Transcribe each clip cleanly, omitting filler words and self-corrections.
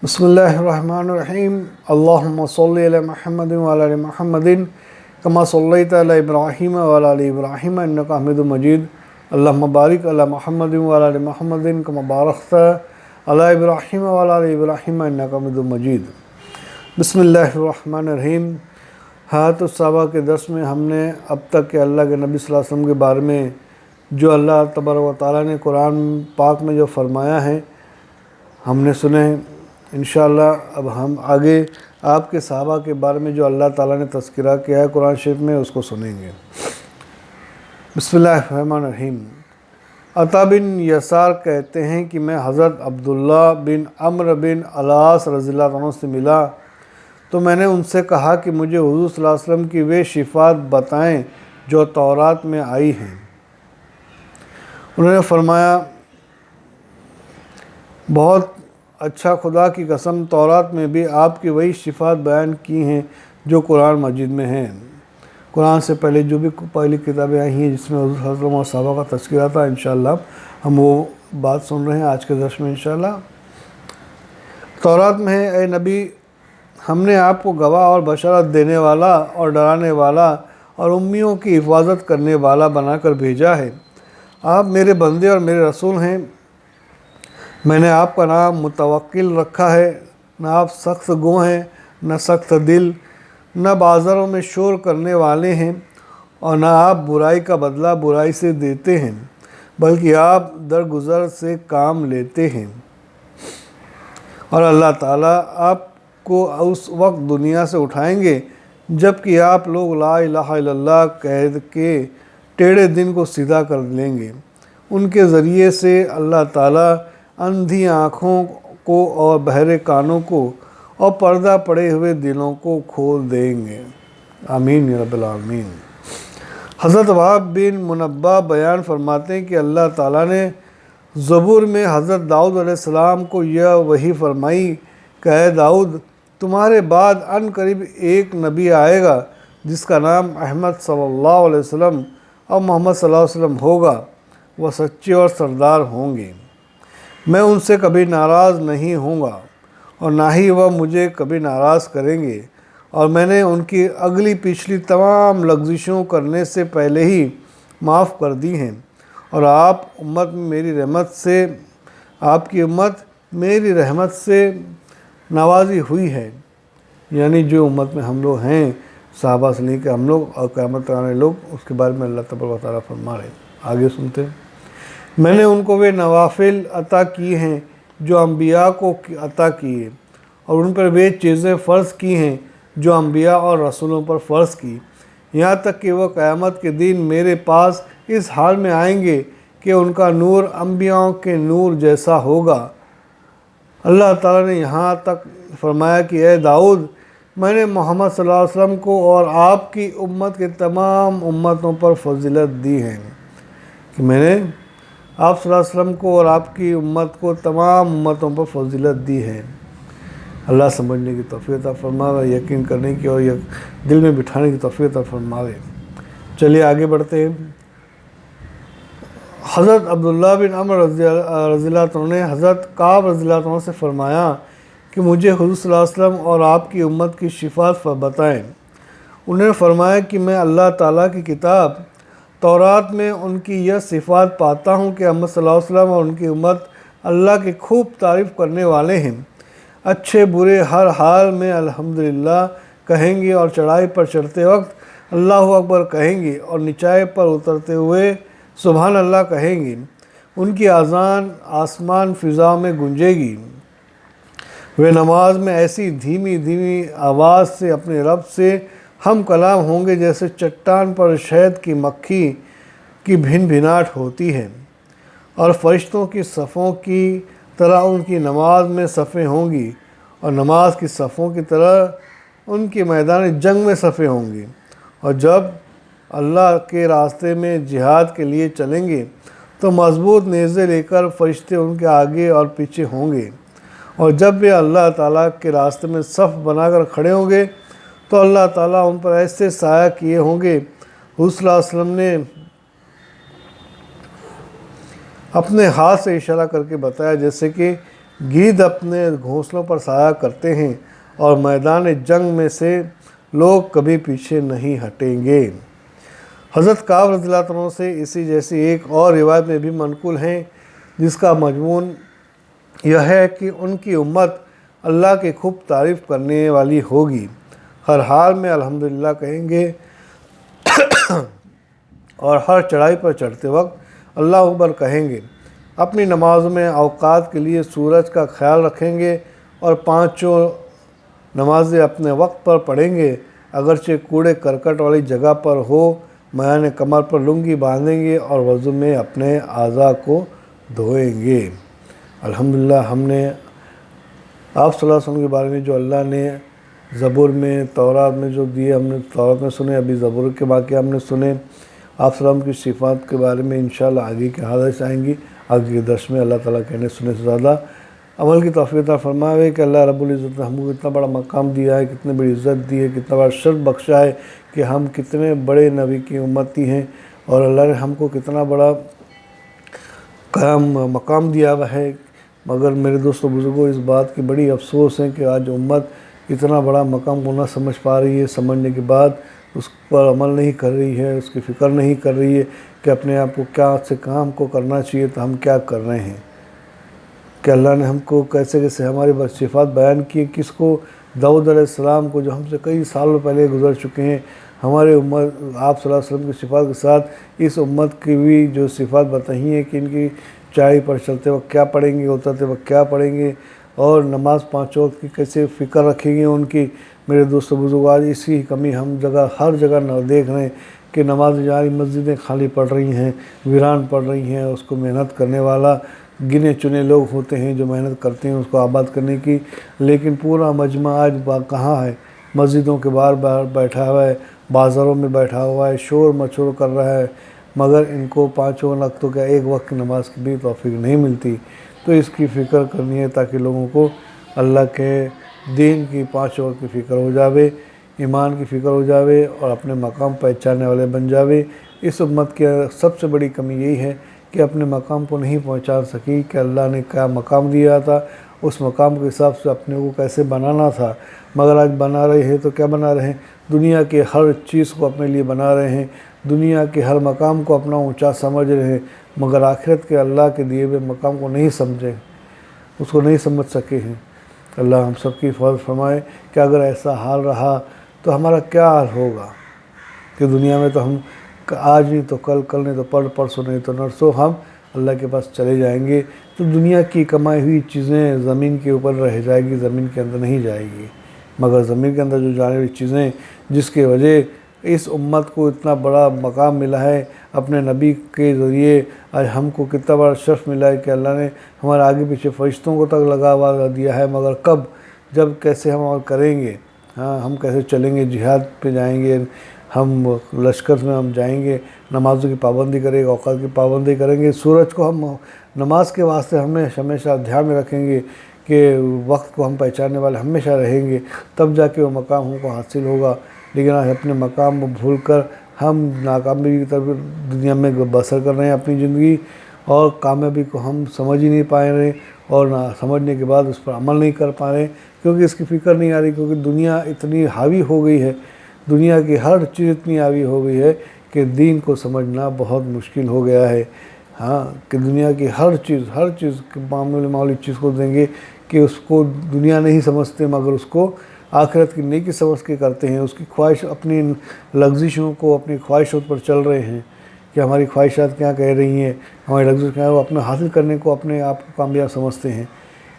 بسم اللہ الرحمن الرحیم اللہم صلی علی محمد وعلی آل محمد کما صلیت علی ابراہیم وعلی آل ابراہیم انک حمید مجید اللہم بارک علی محمد وعلی آل محمد کما بارکت علی ابراہیم وعلی آل ابراہیم انک حمید مجید۔ بسم اللہ الرحمن الرحیم۔ حیات الصحابہ کے درس میں ہم نے اب تک کہ اللہ کے نبی صلی اللہ علیہ وسلم کے بارے میں جو اللہ تبارک و تعالیٰ نے قرآن پاک میں جو فرمایا ہے ہم نے سنے ہیں۔ انشاءاللہ اب ہم آگے آپ کے صحابہ کے بارے میں جو اللہ تعالیٰ نے تذکرہ کیا ہے قرآن شریف میں اس کو سنیں گے۔ بسم اللہ الرحمن الرحیم۔ عطا بن یسار کہتے ہیں کہ میں حضرت عبداللہ بن عمرو بن العاص رضی اللہ عنہ سے ملا تو میں نے ان سے کہا کہ مجھے حضور صلی اللہ علیہ وسلم کی وہ صفات بتائیں جو تورات میں آئی ہیں۔ انہوں نے فرمایا بہت اچھا، خدا کی قسم تورات میں بھی آپ کی وہی صفات بیان کی ہیں جو قرآن مجید میں ہیں۔ قرآن سے پہلے جو بھی پہلی کتابیں آئی ہیں جس میں حضور صلی اللہ علیہ وسلم اور صحابہ کا تذکرہ تھا، انشاءاللہ ہم وہ بات سن رہے ہیں آج کے درس میں انشاءاللہ۔ تورات میں ہے اے نبی ہم نے آپ کو گواہ اور بشارت دینے والا اور ڈرانے والا اور امیوں کی حفاظت کرنے والا بنا کر بھیجا ہے۔ آپ میرے بندے اور میرے رسول ہیں۔ میں نے آپ کا نام متوکل رکھا ہے، نہ آپ سخت گو ہیں نہ سخت دل، نہ بازاروں میں شور کرنے والے ہیں اور نہ آپ برائی کا بدلہ برائی سے دیتے ہیں بلکہ آپ درگزر سے کام لیتے ہیں، اور اللہ تعالیٰ آپ کو اس وقت دنیا سے اٹھائیں گے جب کہ آپ لوگ لا الہ الا اللہ کہہ کے ٹیڑھے دن کو سیدھا کر لیں گے۔ ان کے ذریعے سے اللہ تعالیٰ اندھی آنکھوں کو اور بہرے کانوں کو اور پردہ پڑے ہوئے دلوں کو کھول دیں گے۔ آمین یا رب العالمین۔ حضرت وہب بن منبہ بیان فرماتے ہیں کہ اللہ تعالیٰ نے زبور میں حضرت داؤد علیہ السلام کو یہ وحی فرمائی کہ اے داؤد تمہارے بعد ان قریب ایک نبی آئے گا جس کا نام احمد صلی اللہ علیہ وسلم اور محمد صلی اللہ علیہ وسلم ہوگا، وہ سچے اور سردار ہوں گے۔ میں ان سے کبھی ناراض نہیں ہوں گا اور نہ ہی وہ مجھے کبھی ناراض کریں گے، اور میں نے ان کی اگلی پچھلی تمام لغزشوں کرنے سے پہلے ہی معاف کر دی ہیں، اور آپ کی امت میری رحمت سے نوازی ہوئی ہے، یعنی جو امت میں ہم لوگ ہیں صحابہ سے لے کے ہم لوگ اور قیامت تک آنے لوگ، اس کے بارے میں اللہ تبارک و تعالیٰ فرما رہے ہیں۔ آگے سنتے ہیں۔ میں نے ان کو وہ نوافل عطا کی ہیں جو انبیاء کو عطا کیے، اور ان پر وہ چیزیں فرض کی ہیں جو انبیاء اور رسولوں پر فرض کی، یہاں تک کہ وہ قیامت کے دن میرے پاس اس حال میں آئیں گے کہ ان کا نور انبیاء کے نور جیسا ہوگا۔ اللہ تعالیٰ نے یہاں تک فرمایا کہ اے داؤد میں نے محمد صلی اللہ علیہ وسلم کو اور آپ کی امت کے تمام امتوں پر فضیلت دی ہے، کہ میں نے آپ صلی اللہ علیہ وسلم کو اور آپ کی امت کو تمام امتوں پر فضیلت دی ہے۔ اللہ سمجھنے کی توفیق عطا فرماوے، یقین کرنے کی اور دل میں بٹھانے کی توفیق عطا فرماوے۔ چلیے آگے بڑھتے ہیں۔ حضرت عبداللہ بن عمرو رضی اللہ عنہ نے حضرت کعب رضی اللہ عنہ سے فرمایا کہ مجھے حضور صلی اللہ علیہ وسلم اور آپ کی امت کی صفات بتائیں۔ انہوں نے فرمایا کہ میں اللہ تعالیٰ کی کتاب تورات میں ان کی یہ صفات پاتا ہوں کہ محمد صلی اللہ علیہ وسلم اور ان کی امت اللہ کی خوب تعریف کرنے والے ہیں، اچھے برے ہر حال میں الحمدللہ کہیں گے، اور چڑھائی پر چڑھتے وقت اللہ اکبر کہیں گے، اور نچائی پر اترتے ہوئے سبحان اللہ کہیں گے۔ ان کی اذان آسمان فضا میں گونجے گی۔ وہ نماز میں ایسی دھیمی دھیمی آواز سے اپنے رب سے ہم کلام ہوں گے جیسے چٹان پر شہد کی مکھی کی بھن بھناٹ ہوتی ہے، اور فرشتوں کی صفوں کی طرح ان کی نماز میں صفیں ہوں گی، اور نماز کی صفوں کی طرح ان کے میدان جنگ میں صفیں ہوں گی، اور جب اللہ کے راستے میں جہاد کے لیے چلیں گے تو مضبوط نیزے لے کر فرشتے ان کے آگے اور پیچھے ہوں گے، اور جب وہ اللہ تعالیٰ کے راستے میں صف بنا کر کھڑے ہوں گے تو اللہ تعالیٰ ان پر ایسے سایہ کیے ہوں گے۔ حضور صلی اللہ علیہ وسلم نے اپنے ہاتھ سے اشارہ کر کے بتایا جیسے کہ گیدڑ اپنے گھونسلوں پر سایہ کرتے ہیں اور میدان جنگ میں سے لوگ کبھی پیچھے نہیں ہٹیں گے۔ حضرت کعب رضی اللہ عنہ سے اسی جیسی ایک اور روایت میں بھی منقول ہیں، جس کا مضمون یہ ہے کہ ان کی امت اللہ کی خوب تعریف کرنے والی ہوگی، ہر حال میں الحمدللہ کہیں گے اور ہر چڑھائی پر چڑھتے وقت اللہ اکبر کہیں گے۔ اپنی نماز میں اوقات کے لیے سورج کا خیال رکھیں گے اور پانچوں نمازیں اپنے وقت پر پڑھیں گے، اگرچہ کوڑے کرکٹ والی جگہ پر ہو۔ میان کمر پر لنگی باندھیں گے اور وضو میں اپنے اعضاء کو دھوئیں گے۔ الحمدللہ ہم نے آپ صلی اللہ علیہ وسلم کے بارے میں جو اللہ نے زبور میں، تورات میں جو دیے، ہم نے تورات میں سنے، ابھی زبور کے واقعہ ہم نے سنے۔ آپ صلی اللہ علیہ وسلم کی صفات کے بارے میں انشاءاللہ آگے کے حدیث آئیں گی، آگے کے درس میں۔ اللہ تعالیٰ کہنے سنے سے زیادہ عمل کی توفیق عطا فرمائے کہ اللہ رب العزت نے ہم کو کتنا بڑا مقام دیا ہے، کتنی بڑی عزت دی ہے، کتنا بڑا شرف بخشا ہے کہ ہم کتنے بڑے نبی کی امتی ہیں، اور اللہ نے ہم کو کتنا بڑا مقام دیا ہوا ہے۔ مگر میرے دوستوں بزرگوں، اس بات کی بڑی افسوس ہے کہ آج امت اتنا بڑا مقام کو نہ سمجھ پا رہی ہے، سمجھنے کے بعد اس پر عمل نہیں کر رہی ہے، اس کی فکر نہیں کر رہی ہے کہ اپنے آپ کو کیا سے کام کو کرنا چاہیے، تو ہم کیا کر رہے ہیں، کہ اللہ نے ہم کو کیسے کیسے ہماری صفات بیان کی، کس کو داؤد علیہ السلام کو جو ہم سے کئی سالوں پہلے گزر چکے ہیں، ہمارے امت آپ صلی اللہ علیہ وسلم کی صفات کے ساتھ اس امت کی بھی جو صفات بتائی ہیں کہ ان کی چڑھائی پر چلتے وقت کیا پڑھیں گے، اترتے وقت کیا پڑھیں گے، اور نماز 5 وقت کی کیسے فکر رکھیں گے ان کی۔ میرے دوستو بزرگ، آج اسی کی کمی ہم ہر جگہ نہ دیکھ رہے ہیں کہ نماز جاری مسجدیں خالی پڑ رہی ہیں، ویران پڑ رہی ہیں۔ اس کو محنت کرنے والا گنے چنے لوگ ہوتے ہیں جو محنت کرتے ہیں اس کو آباد کرنے کی، لیکن پورا مجمع آج کہاں ہے؟ مسجدوں کے باہر بیٹھا ہوا ہے، بازاروں میں بیٹھا ہوا ہے، شور مچور کر رہا ہے، مگر ان کو 5 وقت تو کیا 1 وقت کی نماز کی بھی توفیق نہیں ملتی۔ تو اس کی فکر کرنی ہے تاکہ لوگوں کو اللہ کے دین کی 5 وقت کی فکر ہو جاوے، ایمان کی فکر ہو جاوے اور اپنے مقام پہچاننے والے بن جاوے۔ اس امت کی سب سے بڑی کمی یہی ہے کہ اپنے مقام کو نہیں پہنچان سکی کہ اللہ نے کیا مقام دیا تھا، اس مقام کے حساب سے اپنے کو کیسے بنانا تھا۔ مگر آج بنا رہے ہیں تو کیا بنا رہے ہیں؟ دنیا کے ہر چیز کو اپنے لیے بنا رہے ہیں، دنیا کے ہر مقام کو اپنا اونچا سمجھ رہے ہیں، مگر آخرت کے اللہ کے دیے ہوئے مقام کو نہیں سمجھے، اس کو نہیں سمجھ سکے ہیں۔ اللہ ہم سب کی حفاظت فرمائے کہ اگر ایسا حال رہا تو ہمارا کیا حال ہوگا، کہ دنیا میں تو ہم آج نہیں تو کل، کل نہیں تو پرسوں نہیں تو نرسوں ہم اللہ کے پاس چلے جائیں گے۔ تو دنیا کی کمائی ہوئی چیزیں زمین کے اوپر رہ جائے گی، زمین کے اندر نہیں جائے گی، مگر زمین کے اندر جو جانے والی چیزیں جس کے وجہ اس امت کو اتنا بڑا مقام ملا ہے اپنے نبی کے ذریعے، آج ہم کو کتنا بڑا شرف ملا ہے کہ اللہ نے ہمارے آگے پیچھے فرشتوں کو تک لگا ہوا دیا ہے، مگر کب، جب، کیسے ہم اور کریں گے، ہم کیسے چلیں گے، جہاد پہ جائیں گے، ہم لشکر میں ہم جائیں گے، نمازوں کی پابندی کریں گے، اوقات کی پابندی کریں گے، سورج کو ہم نماز کے واسطے ہمیشہ دھیان میں رکھیں گے کہ وقت کو ہم پہچاننے والے ہمیشہ رہیں گے، تب جا کے وہ مقام ہم کو حاصل ہوگا۔ لیکن آج اپنے مقام کو بھول کر ہم ناکامی کی طرف دنیا میں بسر کر رہے ہیں اپنی زندگی، اور کامیابی کو ہم سمجھ ہی نہیں پائے رہے، اور نہ سمجھنے کے بعد اس پر عمل نہیں کر پا رہے، کیونکہ اس کی فکر نہیں آ رہی، کیونکہ دنیا اتنی حاوی ہو گئی ہے، دنیا کی ہر چیز اتنی حاوی ہو گئی ہے کہ دین کو سمجھنا بہت مشکل ہو گیا ہے۔ کہ دنیا کی ہر چیز معمولی چیز کو دیں گے کہ اس کو دنیا نہیں سمجھتے، مگر اس کو آخرت کی نیکی سمجھ کے کرتے ہیں، اس کی خواہش، اپنی لغزشوں کو، اپنی خواہشوں پر چل رہے ہیں کہ ہماری خواہشات کیا کہہ رہی ہیں، ہماری لغزش کیا ہے، وہ اپنے حاصل کرنے کو اپنے آپ کو کامیاب سمجھتے ہیں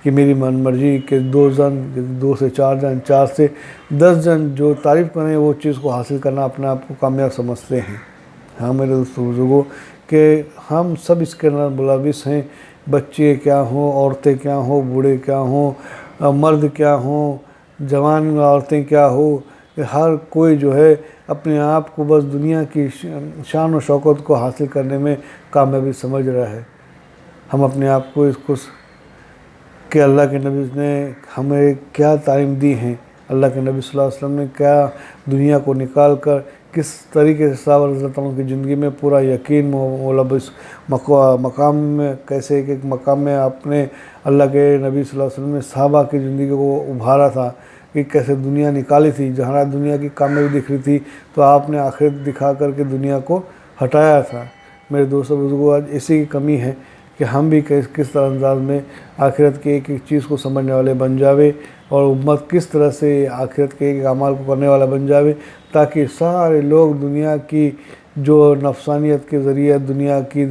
کہ میری من مرضی کہ 2 سے 4 جن، 4 سے 10 جن جو تعریف کریں وہ چیز کو حاصل کرنا اپنے آپ کو کامیاب سمجھتے ہیں۔ میرے دوستو بزرگوں، کہ ہم سب اس کے اندر ملوث ہیں، بچے کیا ہوں، عورتیں کیا ہوں، بوڑھے کیا ہوں، مرد کیا ہوں، جوان عورتیں کیا ہو، کہ ہر کوئی جو ہے اپنے آپ کو بس دنیا کی شان و شوکت کو حاصل کرنے میں کامیابی سمجھ رہا ہے۔ ہم اپنے آپ کو کہ اللہ کے نبی نے ہمیں کیا تعلیم دی ہیں، اللہ کے نبی صلی اللہ علیہ وسلم نے کیا دنیا کو نکال کر کس طریقے سے صحابہ رضی اللہ عنہ کی زندگی میں پورا یقین ملبس مقام میں، کیسے ایک مقام میں آپ نے اللہ کے نبی صلی اللہ علیہ وسلم نے صحابہ کی زندگی کو ابھارا تھا کہ کیسے دنیا نکالی تھی، جہاں دنیا کی کامیابی دکھ رہی تھی تو آپ نے آخرت دکھا کر کے دنیا کو ہٹایا تھا۔ میرے دوستوں بزرگوں، آج اسی کی کمی ہے کہ ہم بھی کس طرح انداز میں آخرت کے ایک ایک چیز کو سمجھنے والے بن جاوے، اور امت کس طرح سے آخرت کے ایک اعمال کو کرنے والا بن جاوے، تاکہ سارے لوگ دنیا کی جو نفسانیت کے ذریعے دنیا کی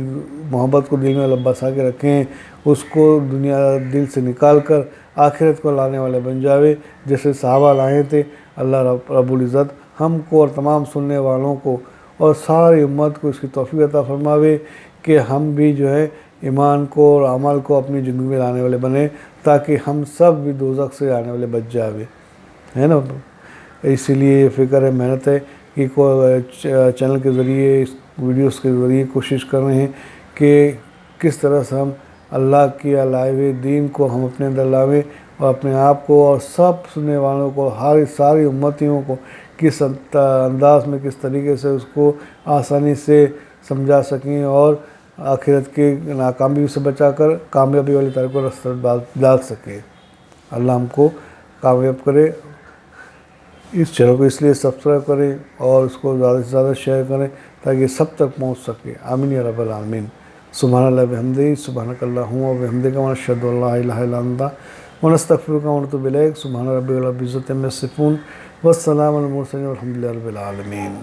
محبت کو دل میں بسا کے رکھیں، اس کو دنیا دل سے نکال کر آخرت کو لانے والے بن جاوے، جیسے صحابہ لائے تھے۔ اللہ رب العزت ہم کو اور تمام سننے والوں کو اور ساری امت کو اس کی توفیق عطا فرماوے کہ ہم بھی جو ہے ایمان کو اور عمل کو اپنی زندگی میں لانے والے بنیں، تاکہ ہم سب بھی دوزخ سے آنے والے بچ جاوے، ہے نا۔ اسی لیے یہ فکر ہے، محنت ہے کہ چینل کے ذریعے، اس ویڈیوز کے ذریعے کوشش کر رہے ہیں کہ کس طرح سے ہم اللہ کی لائے ہوئے دین کو ہم اپنے اندر لاویں، اور اپنے آپ کو اور سب سننے والوں کو، ساری امتیوں کو کس انداز میں، کس طریقے سے اس کو آسانی سے سمجھا سکیں، اور آخرت کی ناکامی سے بچا کر کامیابی والی طرف کو رستہ ڈال سکے۔ اللہ ہم کو کامیاب کرے۔ اس چینل کو اس لیے سبسکرائب کریں اور اس کو زیادہ سے زیادہ شیئر کریں تاکہ سب تک پہنچ سکے۔ آمین یا رب العالمین۔ سبحان اللہ بحمدہ، سبحانک اللہم و بحمدک، ونشہد ان لا الہ الا انت ونستغفرک ونتوب الیک۔ سبحان ربک رب العزۃ عما یصفون، والسلام علی المرسلین، والحمد للہ رب العالمین۔